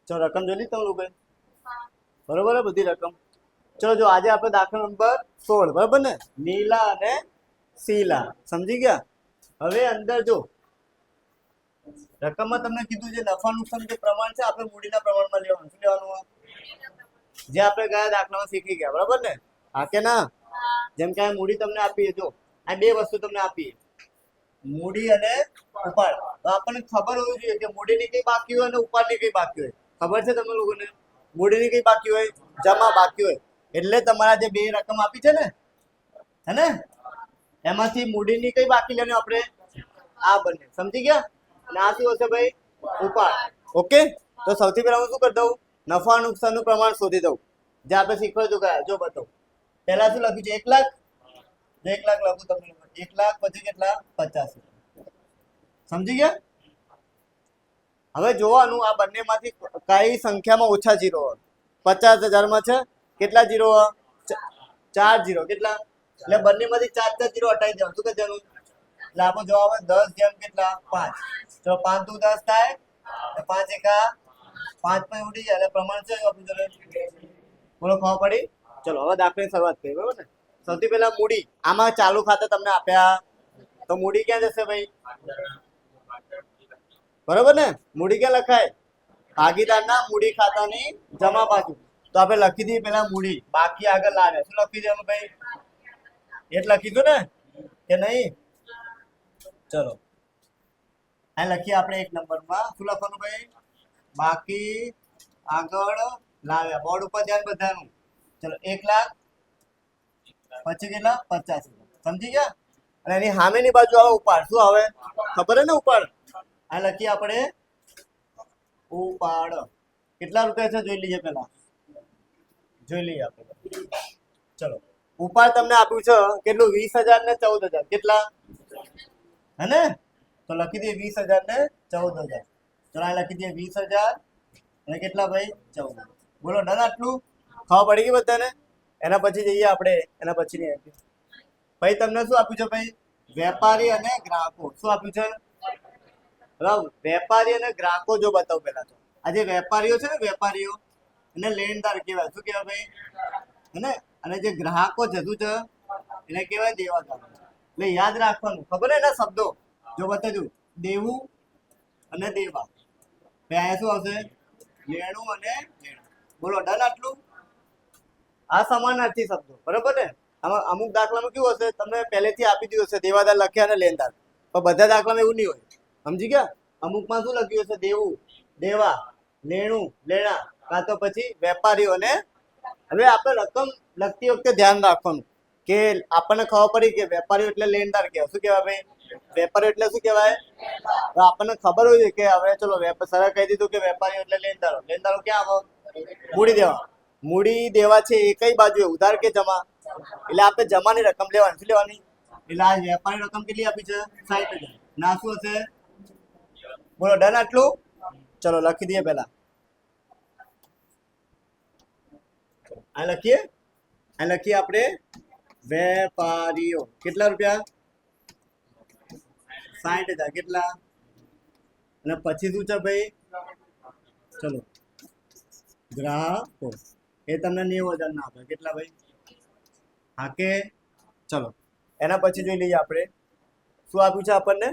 ચલો રકમ જોઈ લીધી તમે લોકો બરોબર બધી રકમ. ચલો જો આજે આપણે દાખલા નંબર 16 બરાબર ને, નીલા અને શીલા સમજી ગયા. હવે અંદર જો રકમમાં તમને કીધું છે નફા નુકસાન જે પ્રમાણ છે આપણે મૂડીના પ્રમાણમાં લેવાનું. શું લેવાનું? જે આપણે ગયા દાખલામાં શીખી ગયા બરાબર ને. હા કે ના? જેમ કે આ મૂડી તમને આપી, જો આ બે વસ્તુ તમને આપી, મૂડી અને ઉપાડ. તો આપણને ખબર હોવી જોઈએ કે મૂડીની કઈ બાકી હોય અને ઉપાડની કઈ બાકી હોય. ખબર છે તમે લોકોને? મૂડીની કઈ બાકી હોય? જમા બાકી હોય. એટલે તમારા જે બે રકમ આપી છે ને, હે ને, એમાંથી મૂડીની કઈ બાકી લેવાની આપણે? આ બંને. સમજી ગયા? અને આ શું હશે ભાઈ? ઉપાડ. ઓકે. તો સૌથી પહેલા હું શું કરી દઉં? નફા નુકસાનનું પ્રમાણ શોધી દઉં, જે આપણે શીખવા જો ગયા. જો બતાવો પહેલા શું લખ્યું છે? 1 લાખ. 1 લાખ લખું તમને. 1 લાખ પછી કેટલા? 50. સમજી ગયા? હવે જોવાનું આ બંનેમાંથી કઈ સંખ્યામાં ઓછા જીરો હોય. 50,000 માં છે કેટલા જીરો? 4 જીરો. કેટલા? એટલે બંનેમાંથી 4 જીરો હટાવી દેવાનું. શું કરવાનું? એટલે આપણો જવાબ આવે 10 જેમ કેટલા? 5. તો 5 દુ 10 થાય, 5 એકા 5 પર ઉડી જાય. એટલે પ્રમાણ છે આપણી જોડે. બોલો ખબર પડી? ચલો હવે દાખલાની શરૂઆત કરીએ બરાબર ને. સૌથી પહેલા મૂડી. આમાં ચાલુ ખાતે તમને આપ્યા તો મૂડી ક્યાં જશે ભાઈ? બરોબર ને. મૂડી ક્યાં લખાય? ભાગીદારના મૂડી ખાતાની જમા બાજુ. તો આપણે લખી દઈએ પેલા મૂડી, બાકી આગળ લાવે. શું લખી દેવાનું ભાઈ? એટ લખી દો ને કે નહીં? ચલો આ લખીએ આપણે 1 નંબરમાં. શું લખવાનું ભાઈ? બાકી આગળ લાવ્યા. બોર્ડ ઉપર ધ્યાન બધાનું. ચલો 1 લાખ પછી કેટલા? 50. સમજી ગયા? અને એની સામેની બાજુ આવે ઉપાડ. શું આવે? ખબર હે ને ઉપાડ? આ લખીએ આપણે ઉપાડ. કેટલા રૂપિયા છે જોઈ લઈએ પેલા. જોઈ લઈએ આપણે. ચલો ઉપાડ તમને આપ્યું છે કેટલું? 20,000 ને 14,000. કેટલા? હે ને? તો લખી દઈએ 20,000 ને 14,000. ચલો આ લખી દઈએ 20,000 અને કેટલા ભાઈ? 14. બોલો ડન આટલું? ખબર પડી ગઈ બધાને? એના પછી જઈએ આપણે એના પછીની ભાઈ તમને શું આપ્યું છે ભાઈ? વેપારી અને ગ્રાહકો. શું આપ્યું છે? બરાબર. વેપારી અને ગ્રાહકો જો બતાવો પેલા તો. આ જે વેપારીઓ છે ને, વેપારીઓ એને લેણદાર કહેવાય. શું કહેવાય ભાઈ? હે ને? અને જે ગ્રાહકો છે શું છે? એને કહેવાય દેવાદાર. એટલે યાદ રાખવાનું. ખબર હે એના શબ્દો? જો બતાજો દેવું અને દેવા. અહીંયા શું આવશે? લેણું અને લેણું. બોલો ડન આટલું? આ સમાનાર્થી શબ્દો બરોબર ને. આમાં અમુક દાખલામાં કેવું હશે? તમને પહેલેથી આપી દીધું હશે દેવાદાર લખ્યા અને લેણદાર, પણ બધા દાખલામાં એવું નહીં હોય. સમજી ગયા? અમુકમાં શું લખ્યું હશે? દેવું, દેવા, લેણું, લેણા, કાં તો પછી વેપારીઓને. હવે આપણે રકમ લખતી વખતે ધ્યાન રાખવાનું કે આપણને ખબર પડી કે વેપારીઓ એટલે લેણદાર કહેવાય. શું કહેવાય ભાઈ? વેપારીઓ એટલે શું કહેવાય? તો આપણને ખબર હોય કે હવે ચલો સરળ કહી દીધું કે વેપારીઓ એટલે લેણદારો. લેણદારો ક્યાં આવે? મૂડી દેવા. મૂડી દેવા છે એ કઈ બાજુ? ઉધાર કે જમા? એટલે આપણે જમાની રકમ લેવાની. શું લેવાની? એટલે આ વેપારી રકમ કેટલી આપી છે? 60,000. ના શું હશે? બોલો ડન આટલું? ચલો લખી દઈએ પેલા. આ લખીએ. આ લખીએ આપણે વેપારીઓ. કેટલા રૂપિયા? 60,000. કેટલા? અને પછી શું છે ભાઈ? ચલો ગ્રાહકો એ તમને 90,000 ના આપે. કેટલા ભાઈ? હા કે? ચલો એના પછી જોઈ લઈએ આપણે શું આપ્યું છે આપણને.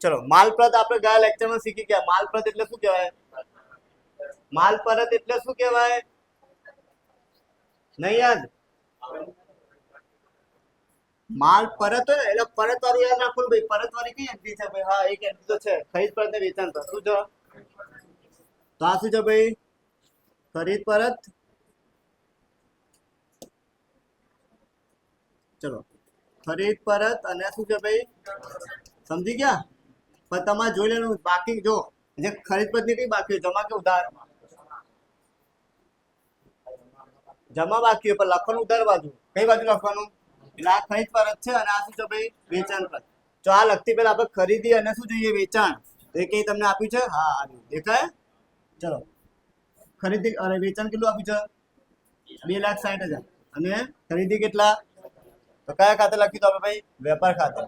ચલો માલપ્રત આપણે ગયા લેક્ચરમાં શીખી ગયા. માલપ્રત એટલે શું કહેવાય? માલપરત એટલે શું કહેવાય? નહીં યાદ? માલ પરત હોય ને એટલે પરત વાળું યાદ રાખવું ભાઈ. પરત વાળી કઈ એન્ટ્રી છે ભાઈ? હા એક એન્ટ્રી તો છે, ખરીદ પરત ને વેચાણ પર. શું છે? તો આ શું છે ભાઈ? ખરીદ પરત. ચલો ખરીદ પરત અને શું છે ભાઈ? સમજી ગયા? પણ તમારે જોઈ લેવાનું બાકી. જો જે ખરીદ પરત ની કઈ બાકી હોય? જમા કે ઉધાર? જમા બાકી હોય પણ લખવાનું ઉધાર બાજુ. કઈ બાજુ લખવાનું? એટલે આ ખરીદ પરત છે અને આ શું છે ભાઈ? વેચાણ પર. તો આ લખતી પહેલા આપણે ખરીદી અને શું જોઈએ? વેચાણ. તો એ કઈ તમને આપ્યું છે? હા આવ્યું. દેખાય? ચલો ખરીદી અને વેચાણ કેટલું આપ્યું છે? 2,60,000. અને ખરીદી કેટલા? તો કયા ખાતે લખી દો આપણે ભાઈ? વેપાર ખાતે.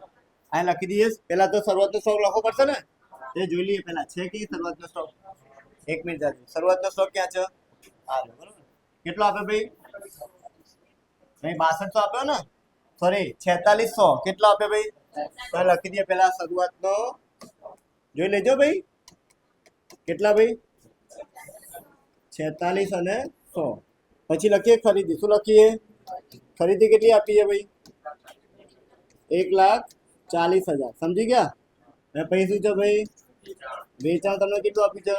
અહીં લખી દઈએ. પેલા તો શરૂઆતનો સ્ટોક લખવો પડશે ને. એ જોઈ લઈએ પેલા છે કે શરૂઆતનો સ્ટોક. 1 મિનિટ જાજો. શરૂઆતનો સ્ટોક ક્યાં છે? આ લો, બરોબર. કેટલો આપ્યો ભાઈ? ભાઈ 6200 આપ્યો ને, સોરી 4600. કેટલો આપ્યો ભાઈ? તો લખી દઈએ પેલા શરૂઆતનો, જોઈ લેજો ભાઈ. કેટલા ભાઈ? 46 અને 100. પછી લખીએ ખરીદી. શું લખીએ? ખરીદી કેટલી આપીએ ભાઈ? 1,40,000. સમજી ગયા? અને પછી શું છે ભાઈ? વેચાણ તમને કેટલું આપ્યું છે?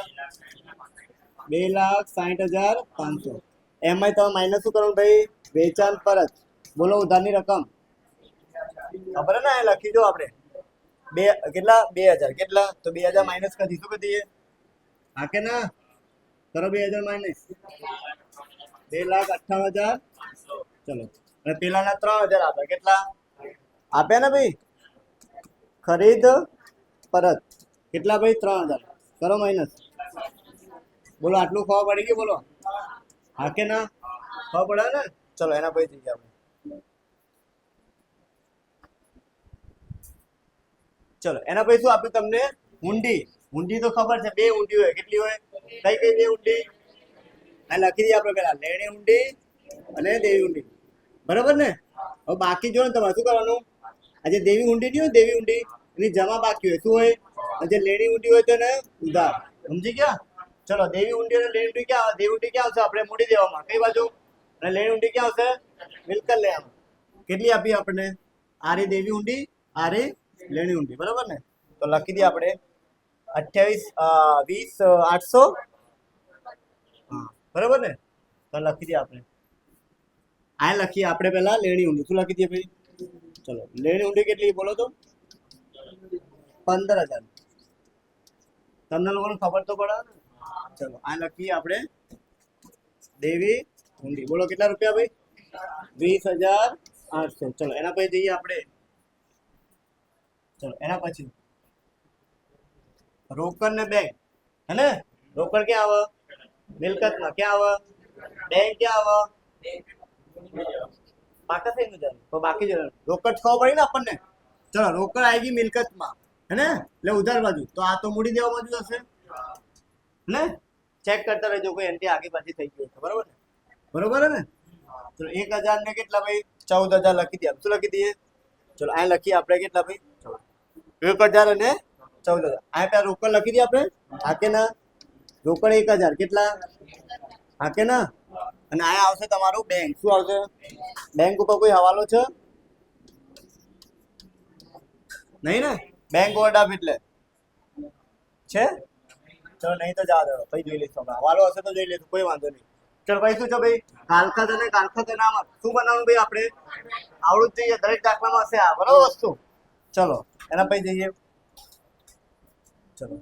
2,60,500. એમાં તમે માઇનસ શું કરવાનું ભાઈ? વેચાણ પરત. બોલો ઉધારની રકમ ખબર ને? લખી દો આપણે. કેટલા? 2,000. કેટલા? તો 2,000 માઇનસ કરી શું કરી દઈએ? હા કે ના? કરો 2,000 માઇનસ. 2,58,000. ચલો. અને પેલાના 3,000 આપ્યા. કેટલા આપ્યા ને ભાઈ? ખરીદ પરત કેટલા ભાઈ? 3,000. કરો માઇનસ. બોલો આટલું ખબર પડી ગયું? બોલો હા કે ના? ખબર પડે ને? ચલો એના પછી જઈએ આપણે. ચલો એના પછી શું આપ્યું તમને? હુંડી. હુંડી તો ખબર છે, 2 હુંડી હોય. કેટલી હોય? કઈ કઈ 2 હુંડી? આ લખી દઈએ આપણે પેલા. લેણી હુંડી અને દેવી હુંડી. બરાબર ને? હવે બાકી જો ને તમારે શું કરવાનું? આજે દેવી હુંડી નહીં હોય, દેવી હુંડી એની જમા બાકી હોય. શું હોય? જે લેણી હુંડી હોય તો ને ઉધાર. સમજી ગયા? ચલો દેવી હુંડી અને લેણી હુંડી ક્યાં આવે? દેવી હુંડી ક્યાં આવશે? આપણે મૂડી દેવામાં. કઈ બાજુ? અને લેણી હુંડી ક્યાં આવશે? મિલકત લેવામાં. કેટલી આપી આપણને? આ રી દેવી હુંડી, આ રી લેણી હુંડી. બરાબર ને? તો લખી દઈએ આપણે 20,800. હા બરાબર ને? તો લખી દઈએ આપણે. આ લખીએ આપણે પેલા લેણી હુંડી. શું લખી દઈએ ભાઈ? ચલો લેણી હુંડી કેટલી બોલો તો? 15,000. તમને લોકોને ખબર તો પડે ને? ચલો આ લખીએ આપણે દેવી હુંડી. બોલો કેટલા રૂપિયા ભાઈ? 20,800. ચલો એના પછી જઈએ આપણે. ચલો એના પછી રોકડ ને બેંક. હે ને? રોકડ ક્યાં આવે? મિલકતમાં. ક્યાં આવે? બેંક ક્યાં આવે? પાકા થઈ ગયું તો બાકી જ રોકડ ખબર પડી ને આપણને. ચલો રોકડ આવી ગઈ મિલકતમાં, હે ને? એટલે ઉધાર બાજુ. તો આ તો મૂડી દેવા બાજુ હશે ને? ચેક કરતા રહેજો કોઈ એન્ટ્રી આગી પાછી થઈ ગઈ. બરાબર ને? બરોબર ને? ચલો 1,000 ને કેટલા ભાઈ? 14,000 લખી દઈએ. શું લખી દઈએ? ચલો આ લખીએ આપણે કેટલા ભાઈ? 1,000 અને 14,000. આ પેલા રોકડ લખી દઈએ આપણે. હા કે ના? રોકડ 1,000. કેટલા? હા કે ના? અને આ આવશે તમારું બેંક. શું આવશે? બેંક ઉપર કોઈ હવાલો છે નહીં ને? બેંક ઓવરડ્રાફ્ટ એટલે છે? ચલો નહીં તો જવા દો, પછી જોઈ લઈશું. હવાલો હશે તો જોઈ લઈશું, કોઈ વાંધો નહીં. ચલો ભાઈ શું છે ભાઈ? કાલખાત અને કાલખાત અનામત. શું બનાવવાનું ભાઈ આપણે? આવડું જ જોઈએ. દરેક દાખલામાં હશે આ બરાબર વસ્તુ. ચલો એના પછી જઈએ. ચલો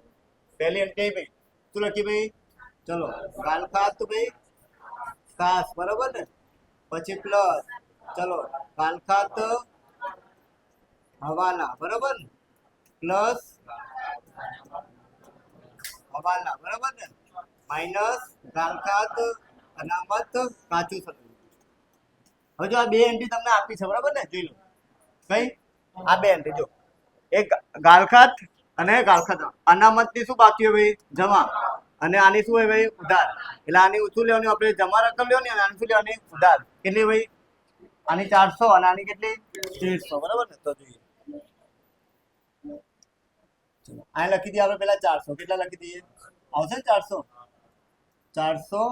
પહેલી એન્ટ્રી ભાઈ શું લખી ભાઈ? ચલો કાલખાત ભાઈ કાસ. બરાબર ને? પછી પ્લસ ચલો કાલખાત હવાલા. બરાબર ને? પ્લસ હવાલા. બરાબર ને? માઇનસ કાલખાત અનામત કાચું સટું. હવે જો આ 2 એન્ટ્રી તમને આપી છે. બરાબર ને? જોઈ લો. કઈ? આ 2 એન્ટ્રી જો. એક ગાલખાત અને ગાલખાત અનામત ની શું બાકી હોય ભાઈ? જમા. અને આની શું હોય ભાઈ? ઉધાર. એટલે આની શું લેવાની આપણે? જમા રકમ લેવાની અને આની શું લેવાની? ઉધાર. કેટલી ભાઈ? આની 400 અને આની કેટલી? 1,500. બરાબર ને? તો જોઈએ આ લખી દઈએ આપણે પેલા 400. કેટલા લખી દઈએ? આવશે ને 400? 400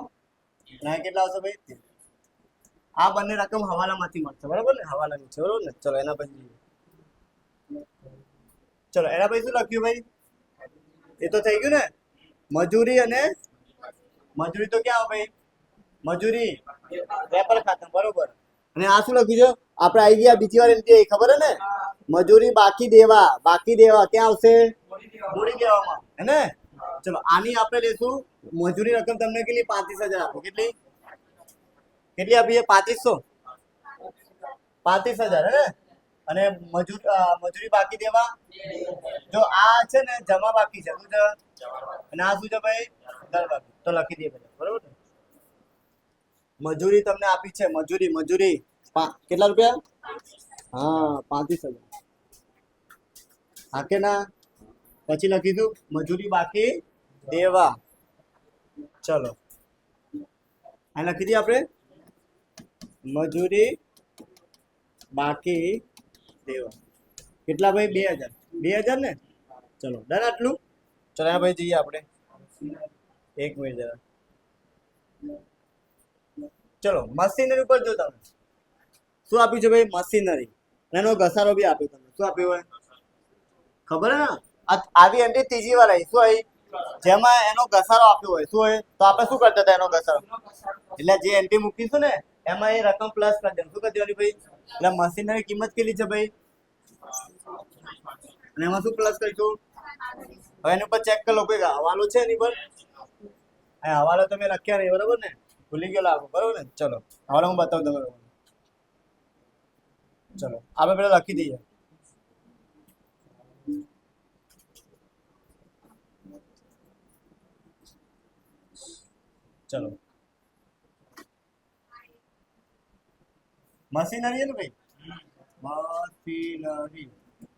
અને કેટલા આવશે ભાઈ? આ બંને રકમ હવાલામાંથી મળશે. બરાબર ને? હવાલાની છે. બરાબર ને? ચલો એના પછી ચલો એના પછી શું લખ્યું ભાઈ? એ તો થઈ ગયું ને? મજૂરી અને મજૂરી તો ક્યાં આવે ભાઈ? મજૂરી વેપાર ખાતા. બરોબર. અને આ શું લખ્યું છે? આપણે આવી ગયા બીજી વાર એન્ટ્રી ખબર હે ને? મજૂરી બાકી દેવા. બાકી દેવા ક્યાં આવશે? મૂડી દેવામાં. હે ને? ચલો આની આપણે લેશું મજૂરી રકમ તમને કેટલી? 35,000 આપો. કેટલી? કેટલી આપીએ? 3500. 35,000. હે ને? અને મજૂરી બાકી દેવા જો આ છે ને જમા બાકી છે. શું છે? અને આ શું છે ભાઈ? ઉધાર બાકી. તો લખી દઈએ બધા. બરોબર ને? મજૂરી તમને આપી છે. મજૂરી કેટલા રૂપિયા? હા 35,000. હા કે ના? પછી લખીશું મજૂરી બાકી દેવા. ચલો આ લખી દઈએ આપણે મજૂરી બાકી દેવા કેટલા ભાઈ 2000 2000 ને ચલો ડન આટલું ચલો ભાઈ જઈએ આપણે એક મિનિટ જરા ચલો મશીનરી ઉપર જો તમે શું આપ્યું છે ભાઈ મશીનરી એનો ઘસારો બી આપ્યો તમને શું આપ્યું હોય ખબર હે ને આવી એન્ટ્રી ત્રીજી વાર આવી શું આવી જેમાં એનો ઘસારો આપ્યો હોય શું હોય તો આપણે શું કરતા હતા એનો ઘસારો એટલે જે એન્ટ્રી મૂકીશું ને એમાં એ રકમ પ્લસ કરી દેવાનું શું કરી દેવાની ભાઈ એટલે મશીનરી કિંમત કેટલી છે ભાઈ અને એમાં શું પ્લસ કરીશું હવે એની ઉપર ચેક કરી લો કોઈ હવાલો છે એની પર હવાલો તમે લખ્યા નહીં બરોબર ને ભૂલી ગયો લાગુ બરોબર ને ચલો હવાલો હું બતાવું તમે ચલો આપણે પેલા લખી દઈએ ચલો મશીનરી ને ભાઈ મશીનરી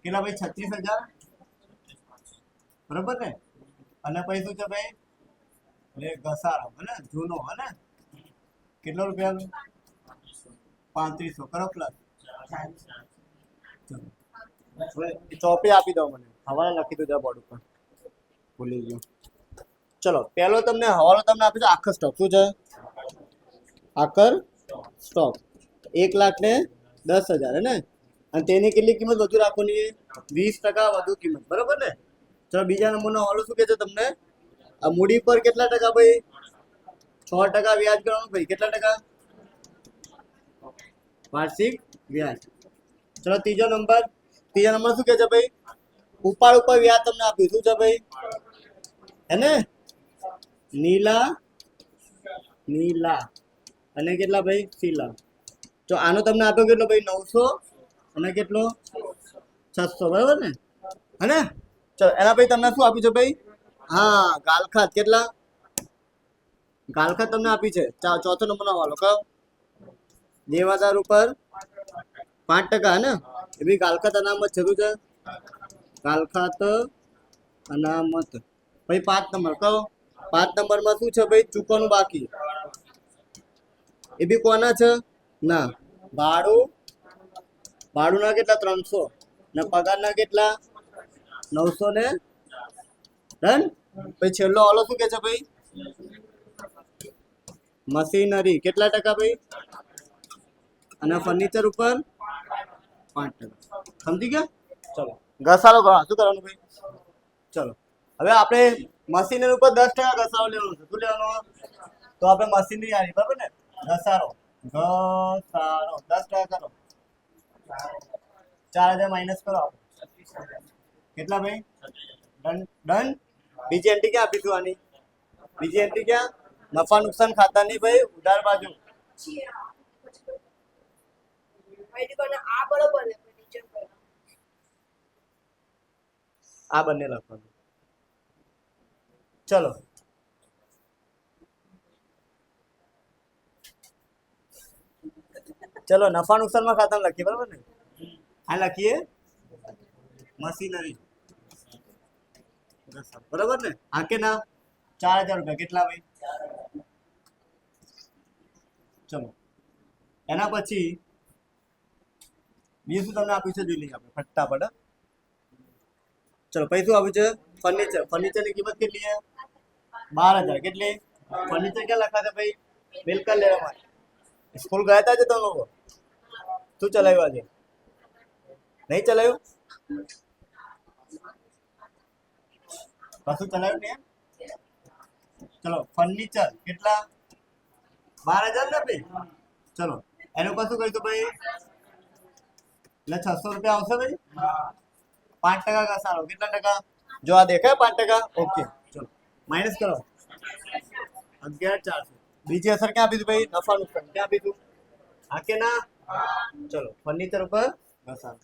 કેટલા ભાઈ 36,000 બરોબર ને અને પછી શું છે ભાઈ એટલે ઘસારો હે જૂનો હે કેટલો રૂપિયા 3500 કરો પ્લસ ચોપડી આપી દો મને હવાલો લખી દો બોર્ડ ઉપર ભૂલી ગયો ચલો પહેલો તમને હવાલો તમને આપી દો આખર સ્ટોક શું છે આખર સ્ટોક 1,10,000 હે ને અને તેની કેટલી કિંમત વધુ રાખવાની 20% વધુ કિંમત બરોબર ને ચલો બીજા નંબરનો હવાલો શું કહે છે તમને આ મૂડી પર કેટલા ટકા ભાઈ 6% વ્યાજ કરવાનું ભાઈ કેટલા ટકા વાર્ષિક વ્યાજ ચલો ત્રીજો નંબર શું કહે છે ભાઈ ઉપાડ ઉપર વ્યાજ તમને આપ્યું શું છે ભાઈ હે ને નીલા અને કેટલા ભાઈ શીલા તો આનો તમને આપ્યો કેટલો ભાઈ 900 અને કેટલો 600 બરાબર ને હે ને ચલો એના પછી તમને શું આપ્યું છે ભાઈ હા ગાલખાત કેટલા ગાલખાત તમને આપી છે ચોથો નંબરનો હવાલો કયો દેવાદાર ઉપર 5% હે ને એ બી ગાલખાત અનામત જરૂર છે ગાલખાત અનામત ભાઈ 5 નંબર કયો 5 નંબરમાં શું છે ભાઈ ચૂકવવાનું બાકી એ બી કોના છે ના ભાડું ના કેટલા 300 ને પગારના કેટલા 900 ને ડન પછી છેલ્લો હવાલો શું કે છે ભાઈ મશીનરી કેટલા ટકા ભાઈ અને ફર્નિચર ઉપર 5% સમજી ગયા ચલો ઘસારો કરો શું કરવાનું ભાઈ ચલો હવે આપણે મશીનરી ઉપર 10% ઘસારો લેવાનો છે શું લેવાનો તો આપણે મશીનરી આવી બરાબર ને ઘસારો 10% કરો 4,000 માઇનસ કરો કેટલા ભાઈ ડન બીજી એન્ટ્રી ક્યાં આપીશું આની બીજી એન્ટ્રી ક્યાં નફા નુકસાન ખાતાની ભાઈ ઉધાર બાજુ આ બંને લખવાનું ચલો ચલો નફા નુકસાનમાં ખાતામાં લખીએ બરાબર ને આ લખીએ મશીનરી બરાબર ને આ કે ના 4,000 રૂપિયા કેટલા ભાઈ ચલો એના પછી બીજું શું તમને આપ્યું છે જોઈ લઈએ આપણે ફટાફટ ચલો પછી શું આપ્યું છે ફર્નિચરની કિંમત કેટલી છે 12,000 કેટલી ફર્નિચર ક્યાં લખાશે ભાઈ બિલકુલ લેવા માટે સ્કૂલ ગયા હતા તમે લોકો શું ચલાવ્યું આજે નહીં ચલાવ્યું કશું ચલાવ્યું નહીં ચલો ફર્નિચર કેટલા 12,000 ને ભાઈ ચલો એનું કશું કરીશું ભાઈ એટલે 600 રૂપિયા આવશે ભાઈ 5% ઘસારો કેટલા ટકા જો આ દેખાય 5% ઓકે ચલો માઇનસ કરો 11,400 બીજી અસર ક્યાં આપી ભાઈ નફા નુકસાન ક્યાં આપી આ કે ના ચલો ફર્નિચર પર ઘસારો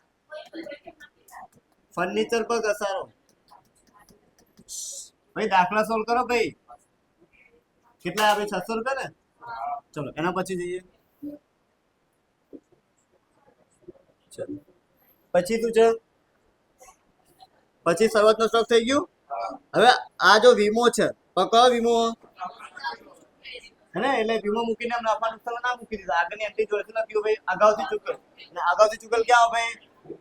ફર્નિચર પર ઘસારો ભાઈ દાખલા સોલ્વ કરો ભાઈ કેટલા આવે 600 રૂપિયા ને ચલો એના પછી જઈએ પછી શું છે પછી શરૂઆતનો સ્ટોક થઈ ગયું હવે આ જો વીમો છે તો કયો વીમો હે ને, એટલે વીમો મૂકીને એમ નફા નુકસાન ના મૂકી દીધા, આગળની એન્ટ્રી જોડે શું લખ્યું ભાઈ, અગાઉથી ચૂકવેલ. અને અગાઉથી ચૂકવેલ ક્યાં ભાઈ,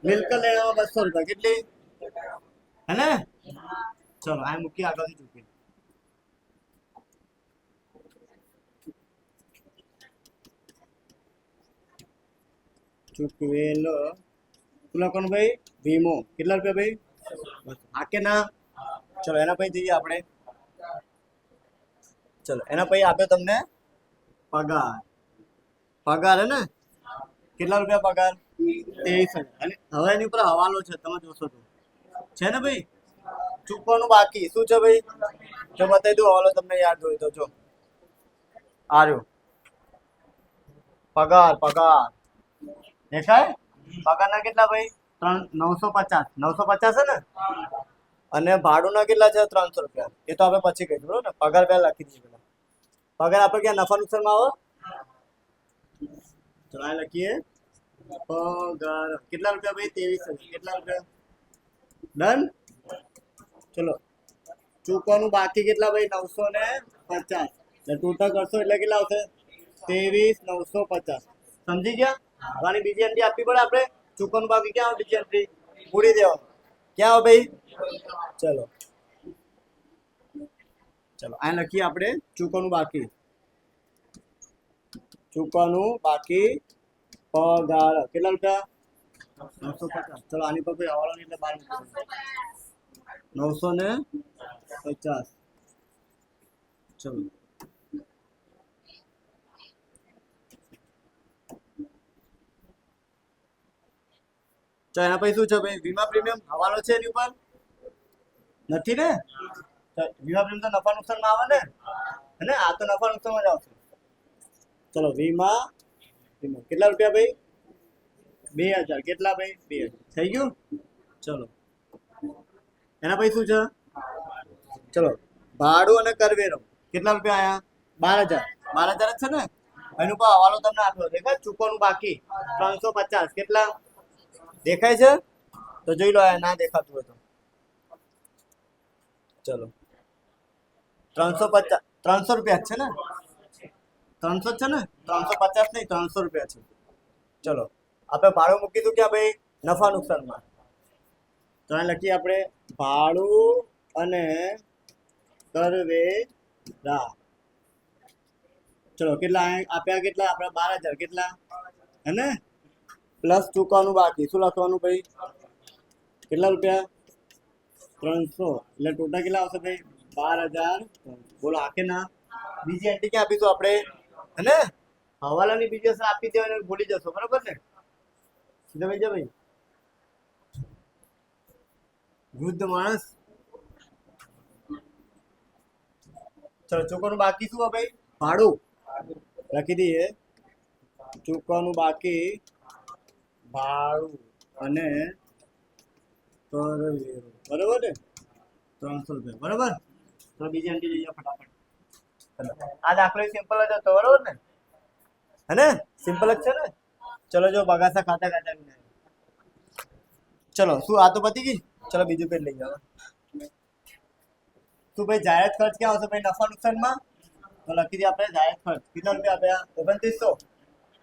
મિલકત લેવામાં 200 રૂપિયા, કેટલી હે ને. ચલો આ મૂકી અગાઉથી ચૂકવેલ. ચૂકવેલ શું લખવાનું ભાઈ, વીમો કેટલા રૂપિયા ભાઈ, હા કે ના. ચલો એના પછી જઈએ આપણે. ચલો એના પછી આપ્યો તમને પગાર. પગાર હે ને, કેટલા રૂપિયા પગાર, 23,000. અને હવે એની ઉપર હવાલો છે, તમે જોશો તો છે ને ભાઈ. ચૂકવાનું બાકી શું છે ભાઈ, જો બતાવી દઉં હવાલો તમને યાદ હોય તો. જો આર્યો પગાર, પગાર દેખાય. પગારના કેટલા ભાઈ, 950. 950 છે ને. અને ભાડુંના કેટલા છે, 300 રૂપિયા. એ તો આપણે પછી કહીશું બરોબર ને. પગાર પહેલા લખી દઈએ પેલા. પગાર આપણે ક્યાં નફા નુકસાનમાં આવે, ચલો આ લખીએ પગાર. કેટલા રૂપિયા ભાઈ, 23,000. કેટલા રૂપિયા, ડન. ચલો ચૂકવાનું બાકી કેટલા ભાઈ, 950. એટલે ટોટલ કરશો એટલે કેટલા આવશે, 23,950. સમજી ગયા. આની બીજી એન્ટ્રી આપવી પડે આપણે. ચૂકવાનું બાકી ક્યાં આવે, બીજી એન્ટ્રી પૂરી દેવાનું ક્યાં આવે ભાઈ. ચલો ચલો આ લખીએ આપણે, ચૂકવાનું બાકી. ચૂકવાનું બાકી પગાર કેટલા રૂપિયા, 950. ચલો આની પર કોઈ હવાલો નહીં એટલે 950. ચલો તો એના પછી શું છે ભાઈ, વીમા પ્રીમિયમ હવાલો છે એની ઉપર નથી ને. વીમા પ્રીમિયમ તો નફા નુકસાનમાં આવે ને, હે ને. આ તો નફા નુકસાનમાં જ આવશે. ચલો વીમા કેટલા રૂપિયા ભાઈ, 2,000. કેટલા ભાઈ, 2,000 થઈ ગયું. ચલો એના પછી શું છે, ચલો ભાડું અને કરવેરો કેટલા રૂપિયા આયા, 12,000. 12,000 જ છે ને. એનું પર હવાલો તમને આપ્યો દેખાય, ચૂકવાનું બાકી 350. કેટલા દેખાય છે, તો જોઈ લો. ના દેખાતું હોય તો ચલો 350. 300 રૂપિયા છે ને, 300 છે ને, 350 નહીં, 300 રૂપિયા છે. ચલો આપણે ભાડું મૂકી દઉં ક્યાં ભાઈ, નફા નુકસાનમાં. તો લખીએ આપણે ભાડું અને કરવેરા. ચલો કેટલા આપ્યા, કેટલા આપણે 12,000. કેટલા હે ને, પ્લસ ચૂકવાનું બાકી. શું લખવાનું ભાઈ, કેટલા રૂપિયા, 300. એટલે ટોટલ કેટલા આવશે ભાઈ, 12,000. બોલો આ કે ના. બીજી એન્ટ્રી ક્યાં આપીશું આપણે, હે ને. હવાલાની બીજી અસર આપી દેવાની, ભૂલી જશો બરાબર ને. સીધા ભાઈ ભાઈ વૃદ્ધ માણસ. ચલો ચૂકવાનું બાકી શું ભાઈ, ભાડું લખી દઈએ. ચૂકવાનું બાકી ભાડું અને કરવેરો બરાબર ને, 300 રૂપિયા બરાબર. તો બીજી એન્ટ્રી જોઈએ ફટાફટ. આ દાખલો સિમ્પલ જ હતો બરાબર ને, હે ને. સિમ્પલ જ છે ને. ચલો જો બગાસા ખાતા ખાતા. ચલો શું આ તો પતી ગઈ. ચલો બીજું પેજ લઈ જાઓ. શું ભાઈ જાહેરાત ખર્ચ ક્યાં આવશે ભાઈ, નફા નુકસાનમાં. તો લખી દઈએ આપણે જાહેરાત ખર્ચ. કેટલા રૂપિયા આપ્યા, 2900.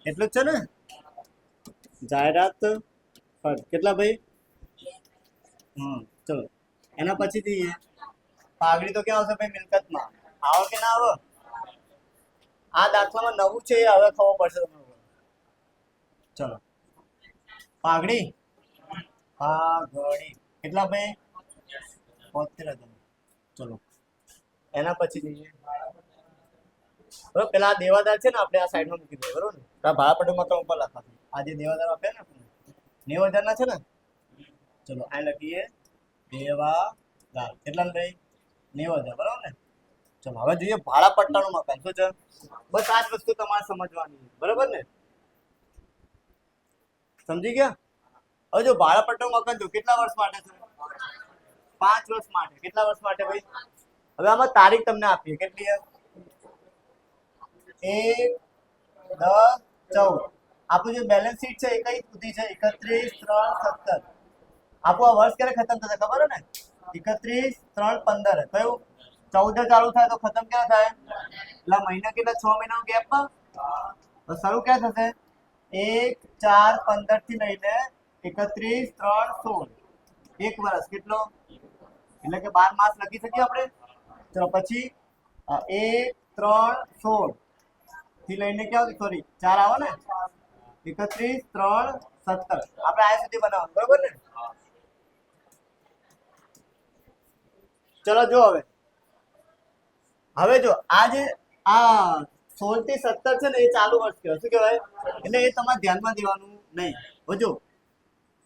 એટલું જ છે ને. જાહેરાત ખર્ચ કેટલા ભાઈ, ચલો એના પછી જઈએ. પાઘડી તો ક્યાં આવશે ભાઈ, મિલકતમાં. આવો કે ના આવો. આ દાખલામાં નવું છે, હવે ખબર પડશે તમને. ચલો પાઘડી, પાઘડી કેટલા ભાઈ, 72,000. ચલો એના પછી જઈએ બરોબર. પેલા દેવાદાર છે ને, આપણે આ સાઈડમાં મૂકી દઈએ બરોબર ને. ભાડાપટ્ટી મકાન ઉપર લખાશે. આ જે દેવાદાર આપ્યા ને આપણે 90,000 ના છે ને. ચલો આ લખીએ દેવાદાર કેટલા ભાઈ, 90,000 બરાબર ને. ચલો હવે જોઈએ ભાડાપટ્ટાનું મકાન શું છે. બસ આ જ વસ્તુ તમારે સમજવાની બરાબર ને, સમજી ગયા. હવે જો ભાડાપટ્ટાનું મકાન જો કેટલા વર્ષ માટે છે, 5 વર્ષ માટે. કેટલા વર્ષ માટે ભાઈ. હવે આમાં તારીખ તમને આપીએ કેટલી, 1/10/14. આપણું જે બેલેન્સ શીટ છે એ કઈ સુધી છે, 31/3/17. આપણું આ વર્ષ ક્યારે ખતમ થશે ખબર હે ને, 31/3/15. કયું 14 ચાલુ થાય તો ખતમ ક્યાં થાય? એટલે મહિના કેટલા? 6 મહિનાનો ગેપ. તો શરૂ ક્યાં થશે? 1 4 15 થી લઈને 31 3 16 એક વર્ષ કેટલો? એટલે કે 12 માસ લખી શકીએ આપણે. ચલો પછી 1 3 16 થી લઈને ક્યાં? સોરી 4 આવે ને, 31 3 17 આપણે આ સુધી બનાવવાનું, બરોબર ને? ચલો જો હવે જો આ જે આ 16 થી 17 છે ને એ ચાલુ વર્ષ કહેવાય. શું કહેવાય? એટલે એ તમારે ધ્યાનમાં દેવાનું નહીં. જો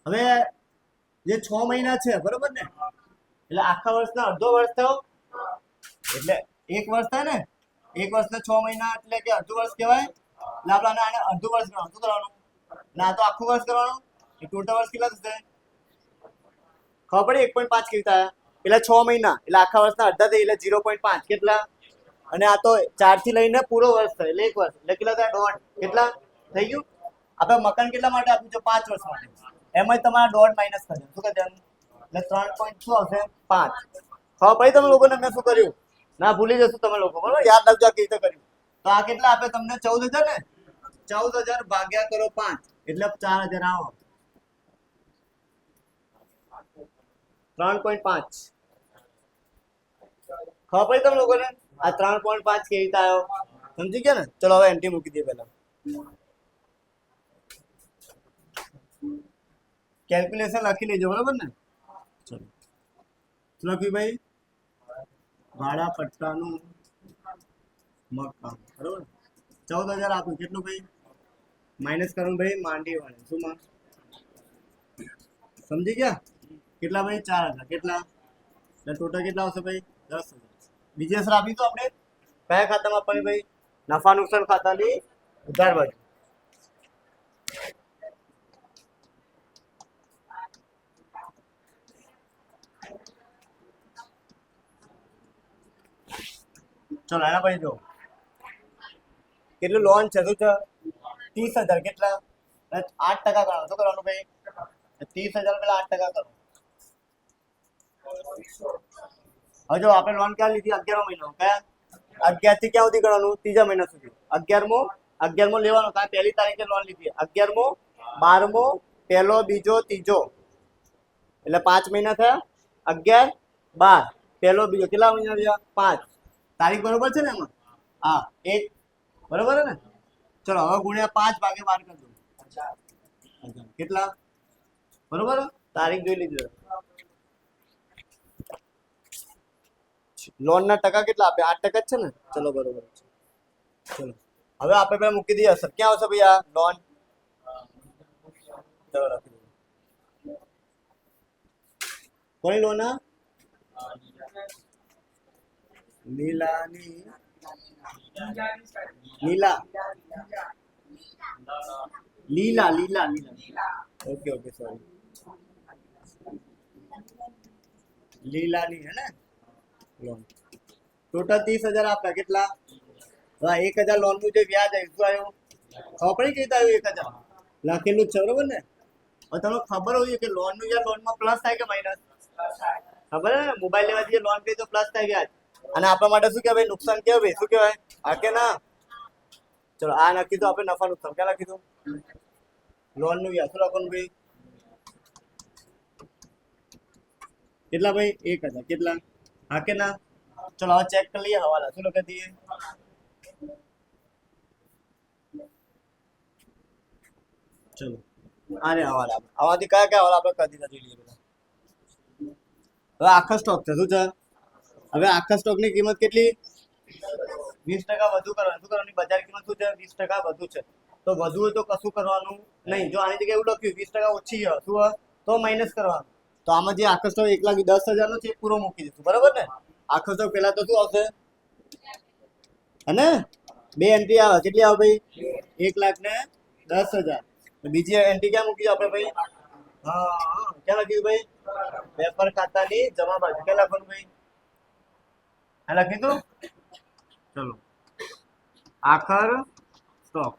હવે જે 6 મહિના છે બરોબર ને, એટલે આખા વર્ષના અડધો વર્ષ થયો, એટલે એક વર્ષ થાય ને, એક વર્ષના 6 મહિના એટલે કે અડધું વર્ષ કહેવાય. એટલે આપણે આને અડધું વર્ષ ગણવાનું. શું કરવાનું? ના તો આખું વર્ષ કરવાનું. એ ટોટલ વર્ષ કેટલા થશે? ખબર પડી? 1.5 કેવી રીતે આવ્યા? એટલે 6 મહિના એટલે આખા વર્ષના અડધા થઈ એટલે 0.5 કેટલા? અને આ તો 4 થી લઈને પૂરો વર્ષ થાય એટલે એક વર્ષ એટલે કેટલા થાય? દોઢ. કેટલા થઈ ગયું? આપણે મકાન કેટલા માટે આપ્યું છે? 5 વર્ષ માટે. એમાં તમારા દોઢ માઇનસ કરજો. શું કરી દેવાનું? એટલે 3 પોઈન્ટ શું આવશે? 5. ખબર પડી તમે લોકોને મેં શું કર્યું? ના ભૂલી જશું તમે લોકો, બરોબર? યાદ રાખજો આ કેવી રીતે કર્યું. તો આ કેટલા આપે તમને? 14,000 ને? 14,000 ભાગ્યા કરો 5 એટલે 4,000 આવો. 3.5. ખબર પડી તમે લોકોને? આ 3.5 કેવી રીતે આવ્યો? સમજી ગયા ને? ચલો હવે એન્ટ્રી મૂકી દઈએ પહેલા. કેલ્ક્યુલેશન લખી લેજો, બરોબર ને? ચલો લખ્યું ભાઈ ભાડા પટ્ટાનું મકાન, બરોબર? 14,000 આપ્યું. કેટલું ભાઈ? માઇનસ કરવાનું ભાઈ માંડી વાળે. શું માં? સમજી ગયા? કેટલા ભાઈ? 4,000. કેટલા? એટલે ટોટલ કેટલા આવશે ભાઈ? 10,000. બીજી અસર આપી તો આપણે કયા ખાતામાં આપવાની ભાઈ? નફા નુકસાન ખાતાની ઉધાર બાજુ. ચલો એના પછી જો કેટલું લોન છે? શું છે? 30,000. કેટલા? 8% કરવાનું. શું કરવાનું ભાઈ? 30,000 પેલા 8% કરો. હવે જો આપણે લોન ક્યાં લીધી? 11મો મહિનો. કયા? 11 થી ક્યાં સુધી કરવાનું? ત્રીજા મહિના સુધી. 11મો લેવાનો. કારણ પહેલી તારીખે લોન લીધી. 11મો 12મો પહેલો બીજો ત્રીજો એટલે 5 મહિના થયા. 11 12 પહેલો બીજો કેટલા મહિના થયા? 5 તારીખ બરોબર છે ને એમાં? હા 1 બરોબર ને? ચલો હવે ગુણ્યા 5 ભાગે 12 કરી દો. કેટલા? બરોબર? તારીખ જોઈ લીધી. લોન ના ટકા કેટલા આપે? 8% છે ને? ચલો બરોબર છે. ચલો હવે આપણે પેલા મૂકી દઈએ અસર. ક્યાં આવશે ભાઈ આ લોન? ચલો રાખી દો. કોની લોન? લીલાની. લીલા. Okay sorry. લીલાની હે ને લોન. ટોટલ 30,000 આપ્યા. કેટલા? 1,000 લોન નું જે વ્યાજ આવ્યું. શું આવ્યું? ખબર પડી? કેવી રીતે આવ્યું? 1,000 લખેલું જ છે, બરોબર ને? હવે તમને ખબર હોય કે લોન નું લોનમાં પ્લસ થાય કે માઇનસ? ખબર હે? મોબાઈલ લેવા જઈએ લોન કરી તો પ્લસ થાય વ્યાજ. અને આપણા માટે શું કહેવાય? નુકસાન કહેવાય ભાઈ. શું કહેવાય? હા કે ના? ચલો આ લખી દો આપણે નફા નુકસાન. ક્યાં લખી દો? લોન નું વ્યાજ. શું લખવાનું ભાઈ? કેટલા ભાઈ? 1,000. કેટલા? હા કે ના? ચલો હવે ચેક કરી લઈએ હવાલા. શું લખી દઈએ? ચલો આને હવાલા. આમાંથી કયા કયા હવાલા આપણે કરી દીધા જોઈ લઈએ. હવે આખા સ્ટોક છે. શું છે? હવે આખા સ્ટોક ની કિંમત કેટલી? 20% વધુ કરવાનું. શું કરવાની? બજાર કિંમત શું છે? 20% વધુ છે. તો વધુ હોય તો કશું કરવાનું નહીં. જો આની જગ્યાએ એવું લખ્યું 20% ઓછી હોય શું હોય તો માઇનસ કરવાનું. તો આમાં જે આખો સ્ટોક 1,10,000 નો છે પૂરો મૂકી દીધું. બરોબર ને? આખો સ્ટોક પેલા તો શું આવશે? હે 2 એન્ટ્રી આવે. કેટલી આવે ભાઈ? 1,10,000. બીજી એન્ટ્રી ક્યાં મૂકી આપણે ભાઈ? હા ક્યાં લખ્યું ભાઈ? વેપાર ખાતાની જમા બાજુ. ક્યાં લખવાનું ભાઈ? હા લખી દો. ચલો આખર સ્ટોક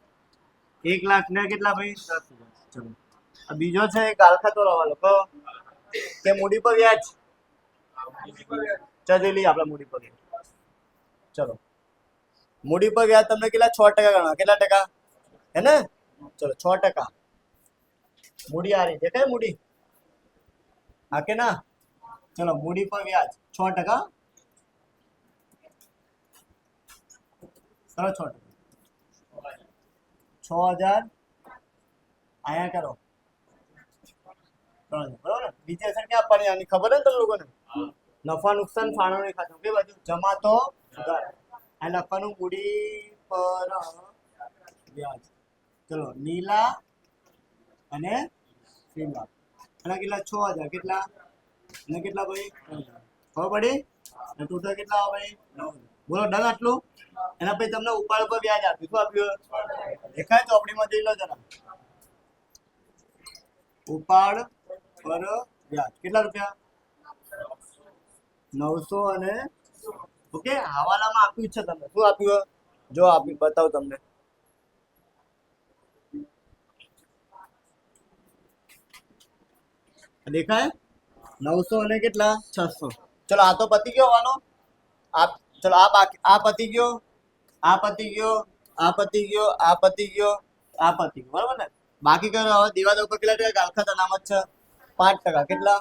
1,00,000 ને કેટલા ભાઈ? 10,000. ચલો આ બીજો છે ગાલ ખાતો હવાલો. કહો કે મૂડી પર વ્યાજ? ચલો લઈએ આપણે મૂડી પર. ચલો મૂડી પર વ્યાજ તમને કેટલા 6% ગણવા, કેટલા ટકા હે ને? ચલો 6%. મૂડી આ રહી દેખાય, મૂડી હા કે ના? ચલો મૂડી પર વ્યાજ 6%. કરો 6%. 6000 અહીંયા કરો 3000, બરોબર ને? બીજી અસર ક્યાં આપવાની આની ખબર ને તમે લોકોને? નફા નુકસાન ફાળવણી ખાતું કઈ બાજુ? જમા તો ઉધાર. આ લખવાનું મૂડી પર વ્યાજ. ચલો નીલા અને સીલા અને કેટલા 6000 કેટલા અને કેટલા ભાઈ ખબર પડી? અને ટોટલ કેટલા આવે ભાઈ 9000. બોલો ડન આટલું? એના પછી તમને ઉપાડ ઉપર વ્યાજ આપ્યું. શું આપ્યું? દેખાય ચોપડીમાં જોઈ લો જરા. ઉપાડ પર વ્યાજ કેટલા રૂપિયા? 900 અને ઓકે હવાલામાં આપ્યું છે તમને. શું આપ્યું? જો આપ્યું બતાવું તમને. દેખાય 900 અને કેટલા 600. ચલો આ તો પતી ગયો હોવાનો. આ ચલો આ બાકી, આ પતી ગયો, આ પતી ગયો, આ પતી ગયો, આ પતી ગયો, આ પતી ગયો, બરાબર ને? બાકી કરો હવે દેવાદાર ઉપર કેટલા ટકા ગાલખાત અનામત છે? 5%. કેટલા?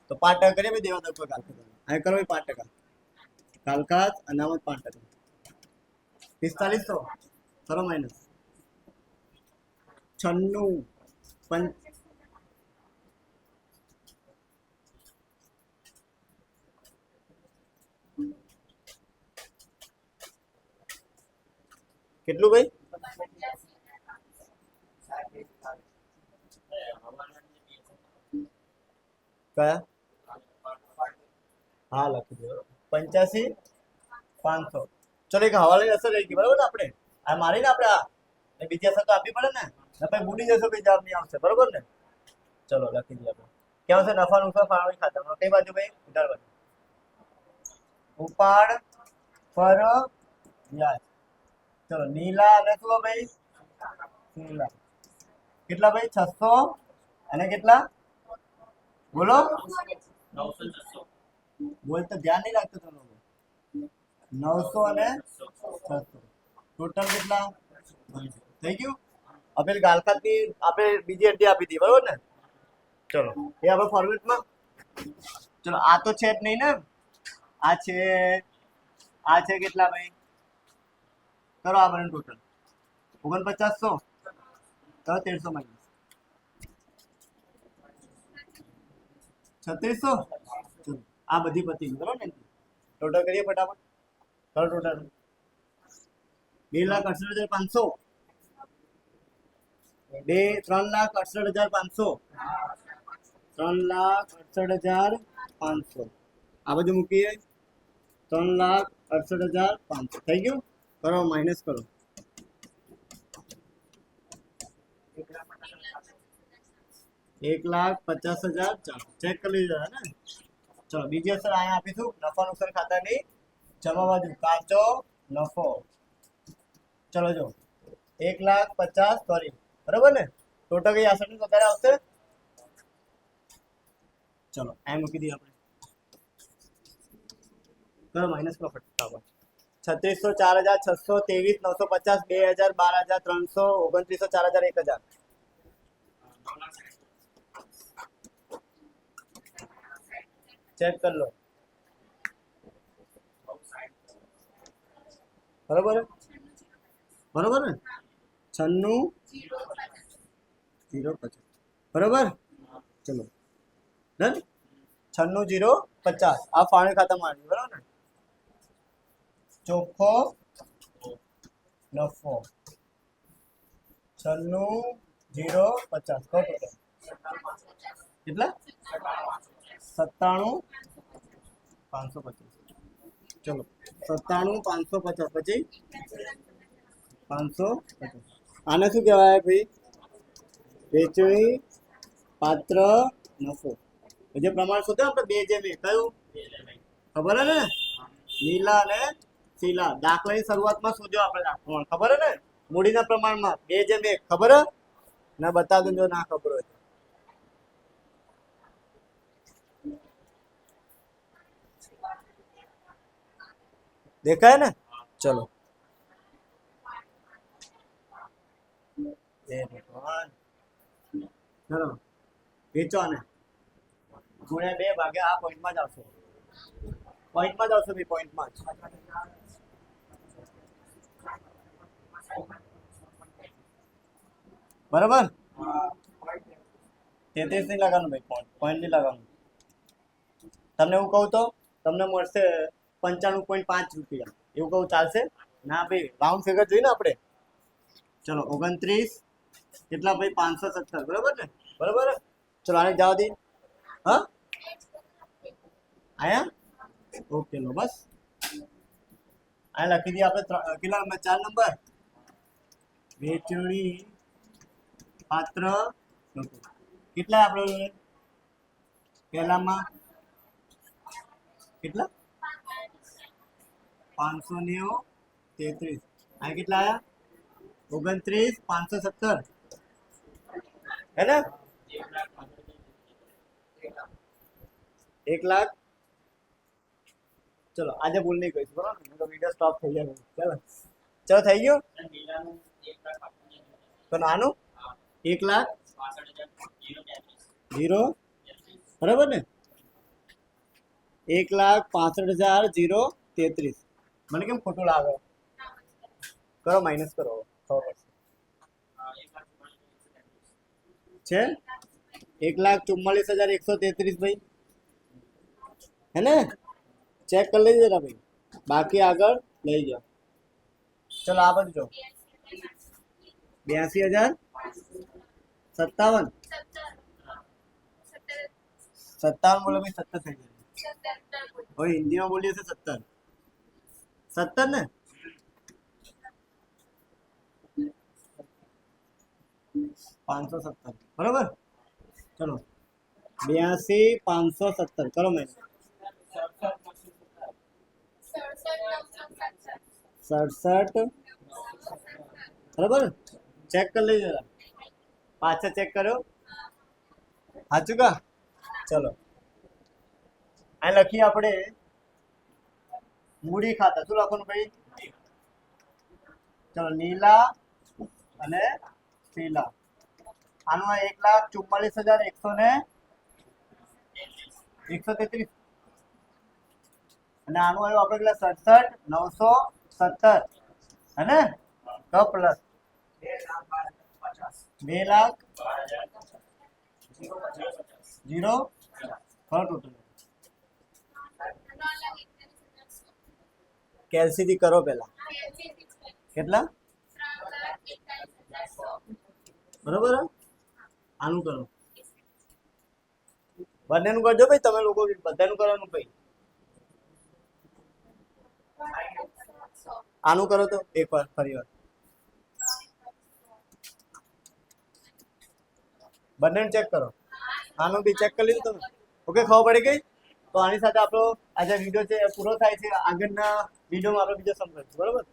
તો 5% કરીએ ભાઈ દેવાદાર ઉપર ગાલખાત. અહીં કરો 5%. ગાલખાત અનામત 5%. 4500 કરો માઇનસ 96 કેટલું ભાઈ? કયા? હા લખી દો 85,500. ચલો એક હવાલાની અસર રહી ગઈ, બરાબર ને? આપણે આ મારી ને આપણે આ બીજી અસર તો આપવી પડે ને, પછી ભૂલી જશો ભાઈ જવાબ નહીં આવશે, બરોબર ને? ચલો લખી દઈએ આપણે. ક્યાં આવશે? નફા નુકસાન ફાળવણી ખાતામાં કઈ બાજુ ભાઈ? ઉધાર બાજુ. ઉપાડ પર વ્યાજ. ચલો નીલા અને શું ભાઈ? નીલા કેટલા ભાઈ? 600 અને કેટલા બોલો? 900 બોલ તો ધ્યાન નહીં રાખતો તમે. 900 અને 600 ટોટલ કેટલા થઈ ગયું? હવે ગાલખાતની આપણે બીજી અડધી આપી દી, બરોબર ને? ચલો એ આપણે ફોર્મેટમાં. ચલો આ તો છે જ નહીં ને. આ છે કેટલા ભાઈ? કરો આ બને ટોટલ 4900 તો 1300 માઇનસ 3600. આ બધી પતી ગઈ, બરોબર ને? ટોટલ કરીએ ફટાફટ. કરો ટોટલ 2,68,500. 3,68,500. 3,68,500 આ બાજુ મૂકીએ. 3,68,500 થઈ ગયું. કરો માઇનસ કરો. 1,50,400 ચેક કરી લીધો ને? ચલો બીજી અસર અહીંયા આપીશું. નફા નુકસાન ખાતાની જમા બાજુ કાચો નફો. ચલો જો 1,50,000 સોરી, બરોબર ને? ટોટલ કઈ અસર ની વધારે આવશે? ચલો આ મૂકી દઈએ આપણે. કરો માઇનસ કરો ફટાફટ. 3600, 4,600, 23,950, 2,000, 12,300, 2900, 4,000, 1,000. ચેક કર લો. બરોબર બરોબર ને? 96,050 બરોબર. ચલો ડન. 96,050 આ ફાળવણી ખાતામાં આવી, બરોબર ને? ચોખ્ખો નફો 96,050 ટોટલ કેટલા? 97,550. ચલો 97,550 પછી 550. આને શું કહેવાય ભાઈ? વેચણી પાત્ર નફો. જે પ્રમાણ શોધ્યો આપણે 2:1 કયું ખબર હે ને? નીલા અને સીલા. દાખલાની શરૂઆતમાં શોધ્યો આપણે પ્રમાણ, ખબર હે ને? મૂડીના પ્રમાણમાં 2:1 ખબર હે? ના બતા દો જો ના ખબર હોય. દેખાય ને? ચલો ચલો વેચો ને ગુણ્યા 2 ભાગ્યા આ પોઈન્ટમાં જ આવશે, પોઈન્ટમાં જ આવશે ભાઈ, પોઈન્ટમાં જ. બરાબર 33 નહીં લગાવવાનું ભાઈ, પોઈન્ટ નહીં લગાવવાનું. તમને એવું કહું તો તમને મળશે 95.5 રૂપિયા, એવું કહું ચાલશે? ના ભાઈ, રાઉન્ડ ફિગર જોઈએ ને આપણે. ચલો 29 કેટલા ભાઈ? 570. બરાબર ને? બરાબર. ચલો આને જવા દે. હા આયા ઓકે લો બસ આ લખી દઈએ આપણે. કેટલા નંબર? 4 નંબર. વેચણી પાત્ર કેટલા આપણે પહેલામાં કેટલા? 533. આ કેટલા આયા? 29,570 હે ને? 1 લાખ. ચલો આજે ભૂલ નહીં કહીશું બરાબર, તો વિડીયો સ્ટોપ થઈ જાય. ચલો થઈ ગયો. તો નાનું 1,00,000 બરાબર ને? 1,65,033. મને કેમ ખોટું લાગે? કરો માઇનસ કરો, ખબર પડશે. છે 1,44,133 ભાઈ, હે ને? ચેક કરી લેજો જરા ભાઈ, બાકી આગળ લઈ જાઓ. ચલો આ બધું જો 82,057. 57 બોલો ભાઈ, 70 થઈ જાય. હવે હિન્દીમાં બોલીએ તો 70 ને? 570 બરાબર. ચલો 82,570 કરો મેં. 67 બરાબર. ચેક કરી લેજો જરા, પાછા ચેક કર્યો સાચું કા? ચલો આ લખીએ આપણે મૂડી ખાતા. શું લખવાનું ભાઈ? ચલો નીલા અને પીલા. આનું 1,44,133 અને આનું આવ્યું આપણે કેટલા? 67,970 હે ને? તો પ્લસ 2,00,000 ટોટલ. કેલ્સી થી કરો પેલા. કેટલા? બરોબર. આનું કરો, બંનેનું કરજો ભાઈ. તમે લોકો બધાનું કરવાનું ભાઈ. આનું કરો તો એક વાર ફરી વાર બંનેનું ચેક કરો. આનું બી ચેક કરી લીધું તમે? ઓકે, ખબર પડી ગઈ? તો આની સાથે આપણો આજે વિડીયો છે પૂરો થાય છે. આગળના વિડીયોમાં આપણે બીજો સમજાવીશું. બરોબર.